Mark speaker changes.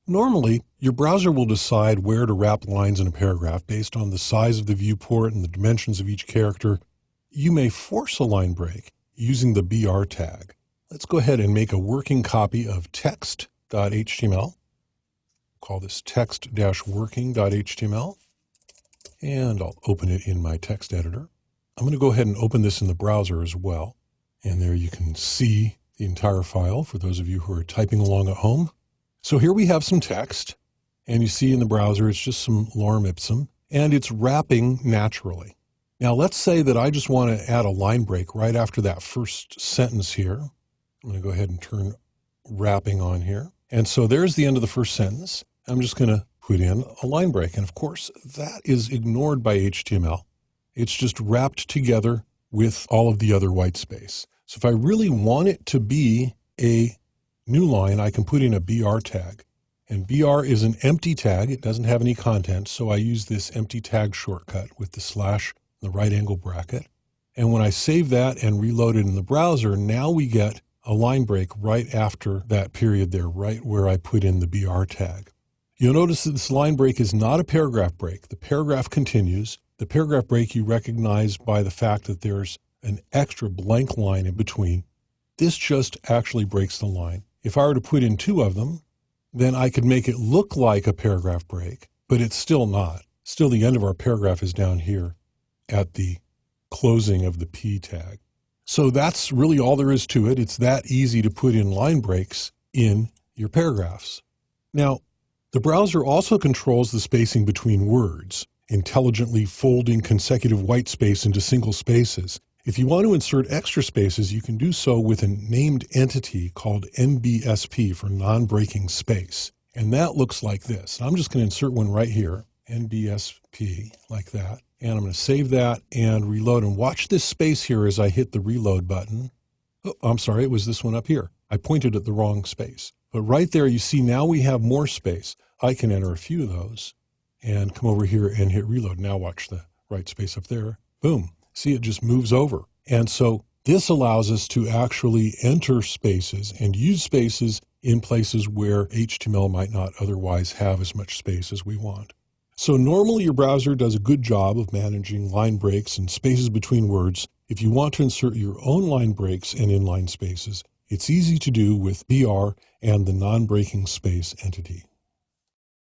Speaker 1: Normally, your browser will decide where to wrap lines in a paragraph based on the size of the viewport and the dimensions of each character. You may force a line break using the BR tag. Let's go ahead and make a working copy of text.html. Call this text-working.html, and I'll open it in my text editor. I'm going to go ahead and open this in the browser as well. And there you can see the entire file for those of you who are typing along at home. So here we have some text, and you see in the browser it's just some lorem ipsum, and it's wrapping naturally. Now let's say that I just want to add a line break right after that first sentence here. I'm going to go ahead and turn wrapping on here. And so there's the end of the first sentence. I'm just going to put in a line break. And of course, that is ignored by HTML. It's just wrapped together with all of the other white space. So if I really want it to be a new line, I can put in a BR tag. And BR is an empty tag. It doesn't have any content. So I use this empty tag shortcut with the slash, the right angle bracket. And when I save that and reload it in the browser, now we get a line break right after that period there, right where I put in the BR tag. You'll notice that this line break is not a paragraph break. The paragraph continues. The paragraph break you recognize by the fact that there's an extra blank line in between. This just actually breaks the line. If I were to put in two of them, then I could make it look like a paragraph break, but it's still not. Still, the end of our paragraph is down here at the closing of the P tag. So that's really all there is to it. It's that easy to put in line breaks in your paragraphs. Now, the browser also controls the spacing between words, intelligently folding consecutive white space into single spaces. If you want to insert extra spaces, you can do so with a named entity called NBSP for non-breaking space. And that looks like this. I'm just going to insert one right here, NBSP, like that. And I'm going to save that and reload. And watch this space here as I hit the reload button. Oh, I'm sorry, it was this one up here. I pointed at the wrong space. But right there, you see now we have more space. I can enter a few of those and come over here and hit reload. Now watch the right space up there. Boom. See, it just moves over. And so this allows us to actually enter spaces and use spaces in places where HTML might not otherwise have as much space as we want. So normally your browser does a good job of managing line breaks and spaces between words. If you want to insert your own line breaks and inline spaces, it's easy to do with BR and the non-breaking space entity.